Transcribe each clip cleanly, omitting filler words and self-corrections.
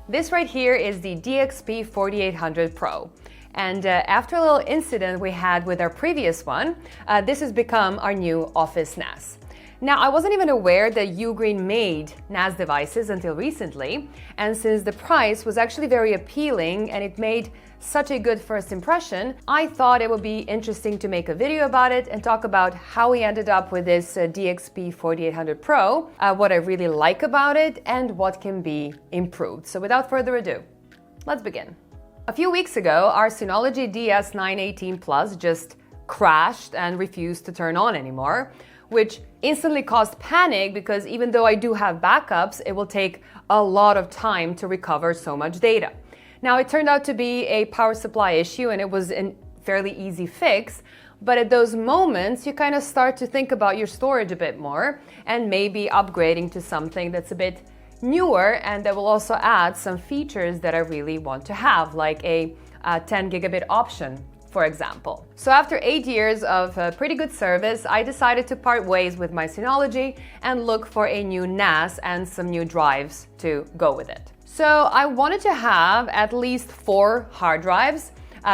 This right here is the DXP4800 Pro. And after a little incident we had with our previous one, this has become our new office NAS. Now, I wasn't even aware that UGREEN made NAS devices until recently, and since the price was actually very appealing and it made such a good first impression, I thought it would be interesting to make a video about it and talk about how we ended up with this DXP4800 Pro, what I really like about it, and what can be improved. So without further ado, let's begin. A few weeks ago, our Synology DS918 Plus just crashed and refused to turn on anymore, which instantly caused panic because even though I do have backups, it will take a lot of time to recover so much data. Now, it turned out to be a power supply issue and it was a fairly easy fix, but at those moments, you kind of start to think about your storage a bit more and maybe upgrading to something that's a bit newer and that will also add some features that I really want to have, like a 10 gigabit option, for example. So after 8 years of pretty good service, I decided to part ways with my Synology and look for a new NAS and some new drives to go with it. So I wanted to have at least 4 hard drives,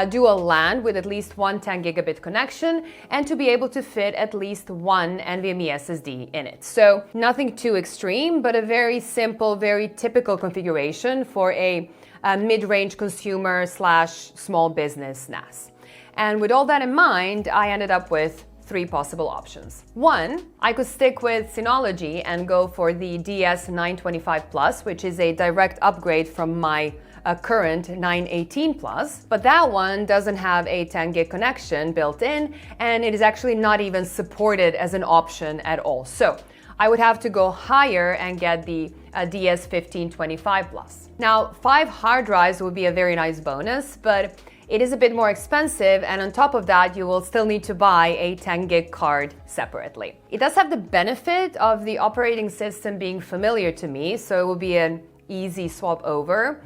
dual LAN with at least one 10 gigabit connection, and to be able to fit at least one NVMe SSD in it. So nothing too extreme, but a very simple, very typical configuration for a mid-range consumer / small business NAS. And with all that in mind, I ended up with 3 possible options. One, I could stick with Synology and go for the DS925 Plus, which is a direct upgrade from my current 918 Plus, but that one doesn't have a 10 gig connection built in, and it is actually not even supported as an option at all. So I would have to go higher and get the DS1525 Plus. Now, 5 hard drives would be a very nice bonus, but it is a bit more expensive, and on top of that, you will still need to buy a 10 gig card separately. It does have the benefit of the operating system being familiar to me, so it will be an easy swap over.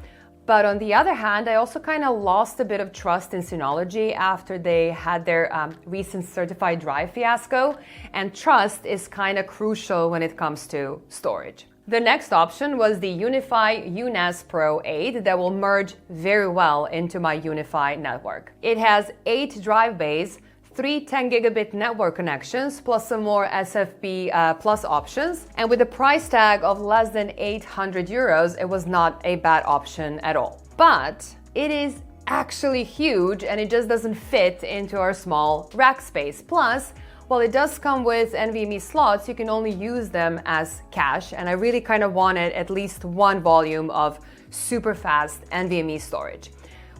But on the other hand, I also kind of lost a bit of trust in Synology after they had their recent certified drive fiasco, and trust is kind of crucial when it comes to storage. The next option was the UniFi UG NAS Pro 8 that will merge very well into my UniFi network. It has 8 drive bays, 3 10 gigabit network connections, plus some more SFP plus options. And with a price tag of less than 800 euros, it was not a bad option at all. But it is actually huge and it just doesn't fit into our small rack space. Plus, while it does come with NVMe slots, you can only use them as cache, and I really kind of wanted at least one volume of super fast NVMe storage,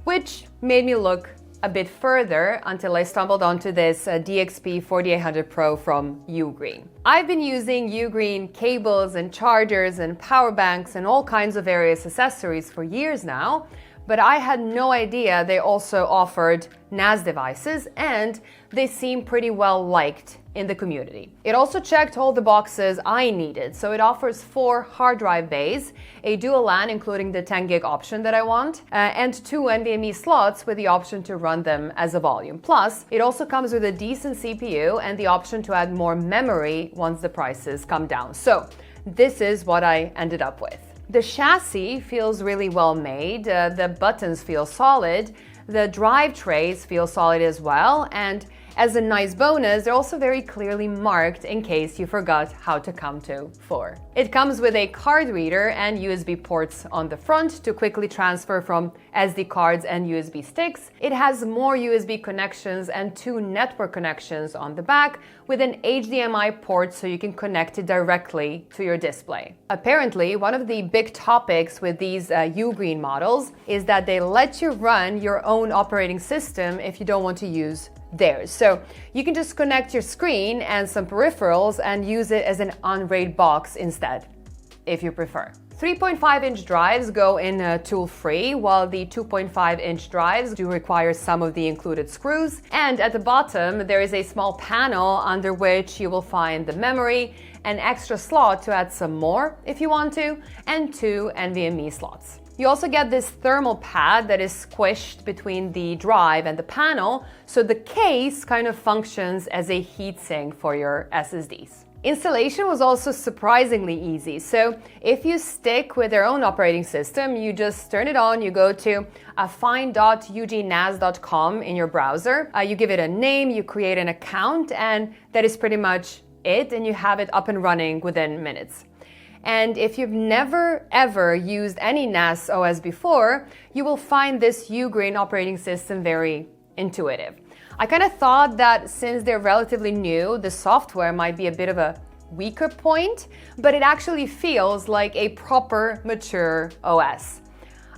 which made me look a bit further until I stumbled onto this DXP4800 Pro from UGREEN. I've been using UGREEN cables and chargers and power banks and all kinds of various accessories for years now, but I had no idea they also offered NAS devices, and they seem pretty well liked in the community. It also checked all the boxes I needed. So it offers 4 hard drive bays, a dual LAN including the 10 gig option that I want, and 2 NVMe slots with the option to run them as a volume. Plus, it also comes with a decent CPU and the option to add more memory once the prices come down. So this is what I ended up with. The chassis feels really well made, the buttons feel solid, the drive trays feel solid as well, and as a nice bonus, they're also very clearly marked in case you forgot how to come to 4. It comes with a card reader and USB ports on the front to quickly transfer from SD cards and USB sticks. It has more USB connections and 2 network connections on the back with an HDMI port so you can connect it directly to your display. Apparently, one of the big topics with these UGREEN models is that they let you run your own operating system if you don't want to use theirs. So you can just connect your screen and some peripherals and use it as an on-RAID box instead, if you prefer. 3.5-inch drives go in tool-free, while the 2.5-inch drives do require some of the included screws. And at the bottom, there is a small panel under which you will find the memory, an extra slot to add some more if you want to, and 2 NVMe slots. You also get this thermal pad that is squished between the drive and the panel, so the case kind of functions as a heatsink for your SSDs. Installation was also surprisingly easy. So if you stick with your own operating system, you just turn it on, you go to find.ugnas.com in your browser, you give it a name, you create an account, and that is pretty much it, and you have it up and running within minutes. And if you've never ever used any NAS OS before, you will find this UGREEN operating system very intuitive. I kind of thought that since they're relatively new, the software might be a bit of a weaker point, but it actually feels like a proper, mature OS.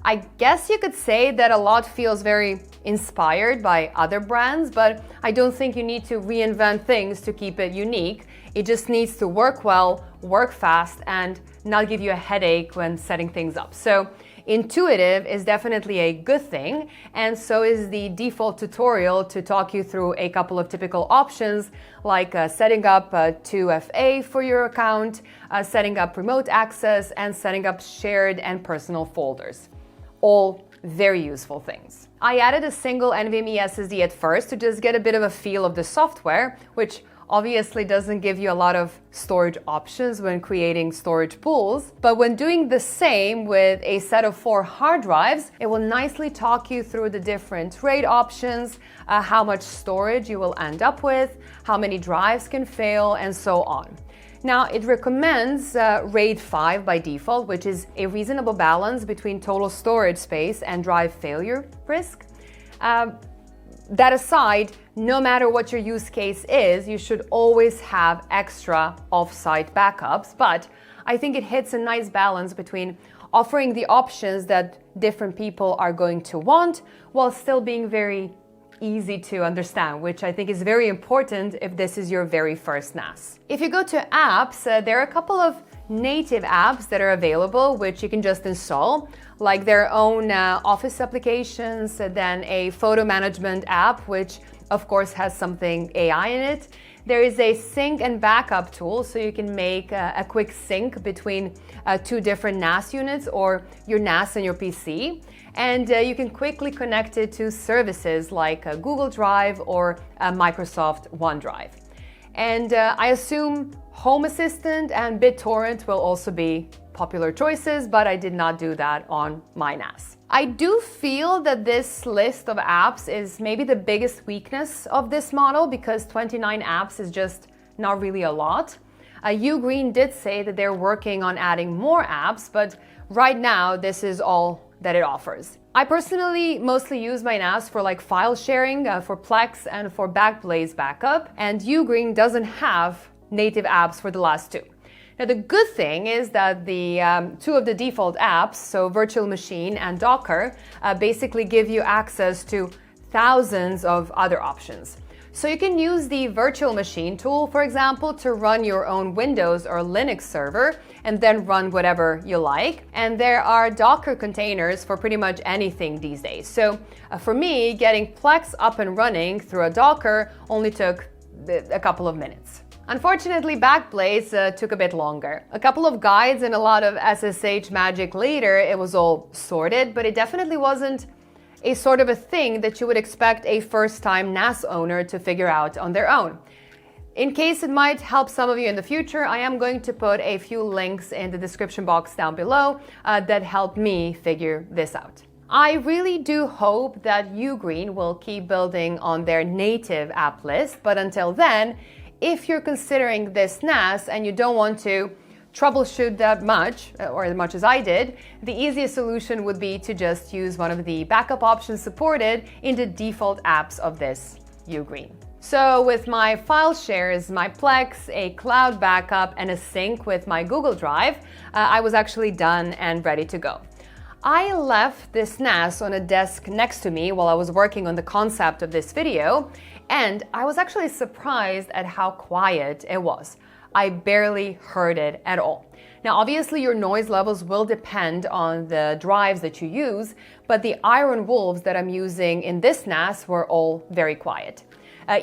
I guess you could say that a lot feels very inspired by other brands, but I don't think you need to reinvent things to keep it unique. It just needs to work well, work fast, and not give you a headache when setting things up. So intuitive is definitely a good thing, and so is the default tutorial to talk you through a couple of typical options, like setting up 2FA for your account, setting up remote access, and setting up shared and personal folders. All very useful things. I added a single NVMe SSD at first to just get a bit of a feel of the software, which obviously doesn't give you a lot of storage options when creating storage pools, but when doing the same with a set of 4 hard drives, it will nicely talk you through the different RAID options, how much storage you will end up with, how many drives can fail, and so on. Now, it recommends RAID 5 by default, which is a reasonable balance between total storage space and drive failure risk. That aside, no matter what your use case is, you should always have extra off-site backups, but I think it hits a nice balance between offering the options that different people are going to want while still being very easy to understand, which I think is very important if this is your very first NAS. If you go to apps, there are a couple of native apps that are available, which you can just install, like their own Office applications, then a photo management app, which of course has something AI in it. There is a sync and backup tool, so you can make a quick sync between 2 different NAS units or your NAS and your PC. And you can quickly connect it to services like Google Drive or Microsoft OneDrive. And I assume Home Assistant and BitTorrent will also be popular choices, but I did not do that on my NAS. I do feel that this list of apps is maybe the biggest weakness of this model because 29 apps is just not really a lot. UGREEN did say that they're working on adding more apps, but right now this is all that it offers. I personally mostly use my NAS for like file sharing, for Plex and for Backblaze backup, and UGREEN doesn't have native apps for the last 2. Now the good thing is that the 2 of the default apps, so Virtual Machine and Docker, basically give you access to thousands of other options. So you can use the Virtual Machine tool, for example, to run your own Windows or Linux server and then run whatever you like. And there are Docker containers for pretty much anything these days. So for me, getting Plex up and running through a Docker only took a couple of minutes. Unfortunately, Backblaze took a bit longer. A couple of guides and a lot of SSH magic later, it was all sorted, but it definitely wasn't a sort of a thing that you would expect a first-time NAS owner to figure out on their own. In case it might help some of you in the future, I am going to put a few links in the description box down below that helped me figure this out. I really do hope that UGREEN will keep building on their native app list, but until then, if you're considering this NAS and you don't want to troubleshoot that much, or as much as I did, the easiest solution would be to just use one of the backup options supported in the default apps of this UGREEN. So with my file shares, my Plex, a cloud backup, and a sync with my Google Drive, I was actually done and ready to go. I left this NAS on a desk next to me while I was working on the concept of this video, and I was actually surprised at how quiet it was. I barely heard it at all. Now, obviously, your noise levels will depend on the drives that you use, but the Iron Wolves that I'm using in this NAS were all very quiet.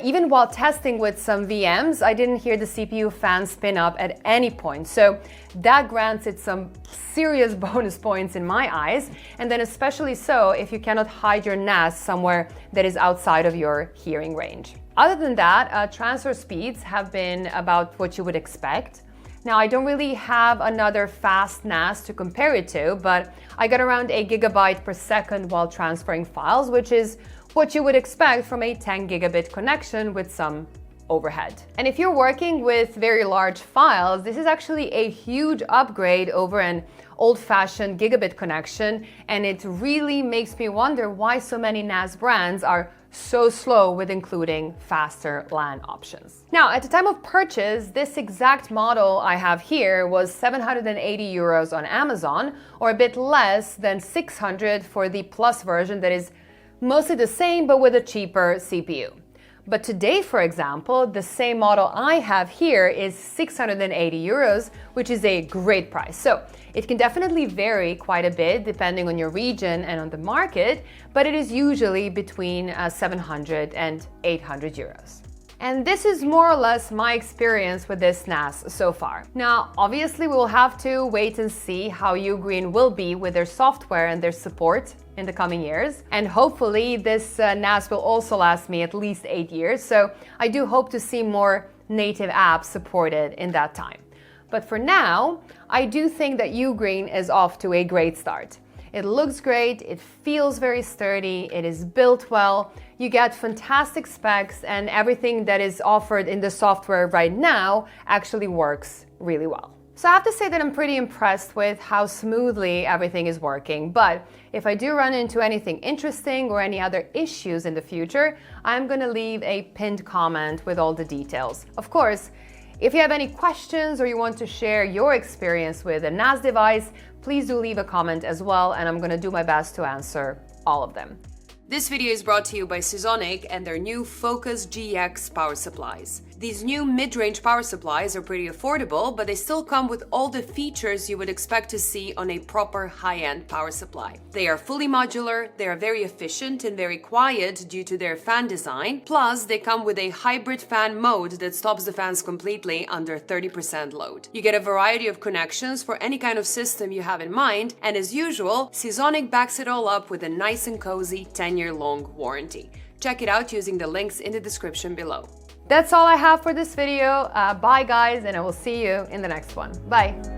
Even while testing with some VMs, I didn't hear the CPU fan spin up at any point. So that grants it some serious bonus points in my eyes, and then especially so if you cannot hide your NAS somewhere that is outside of your hearing range. Other than that, transfer speeds have been about what you would expect. Now, I don't really have another fast NAS to compare it to, but I got around 1 GB per second while transferring files, which is what you would expect from a 10 gigabit connection with some overhead. And if you're working with very large files, this is actually a huge upgrade over an old-fashioned gigabit connection, and it really makes me wonder why so many NAS brands are so slow with including faster LAN options. Now, at the time of purchase, this exact model I have here was 780 euros on Amazon, or a bit less than 600 for the Plus version that is mostly the same but with a cheaper CPU. But today, for example, the same model I have here is 680 euros, which is a great price. So it can definitely vary quite a bit depending on your region and on the market, but it is usually between 700 and 800 euros. And this is more or less my experience with this NAS so far. Now, obviously, we will have to wait and see how UGREEN will be with their software and their support in the coming years. And hopefully this NAS will also last me at least 8 years. So I do hope to see more native apps supported in that time. But for now, I do think that UGREEN is off to a great start. It looks great, it feels very sturdy, it is built well, you get fantastic specs, and everything that is offered in the software right now actually works really well. So I have to say that I'm pretty impressed with how smoothly everything is working, but if I do run into anything interesting or any other issues in the future, I'm gonna leave a pinned comment with all the details. Of course, if you have any questions or you want to share your experience with a NAS device, please do leave a comment as well, and I'm gonna do my best to answer all of them. This video is brought to you by Seasonic and their new Focus GX power supplies. These new mid-range power supplies are pretty affordable, but they still come with all the features you would expect to see on a proper high-end power supply. They are fully modular, they are very efficient and very quiet due to their fan design, plus they come with a hybrid fan mode that stops the fans completely under 30% load. You get a variety of connections for any kind of system you have in mind, and as usual, Seasonic backs it all up with a nice and cozy 10-year-long warranty. Check it out using the links in the description below. That's all I have for this video. Bye guys, and I will see you in the next one. Bye.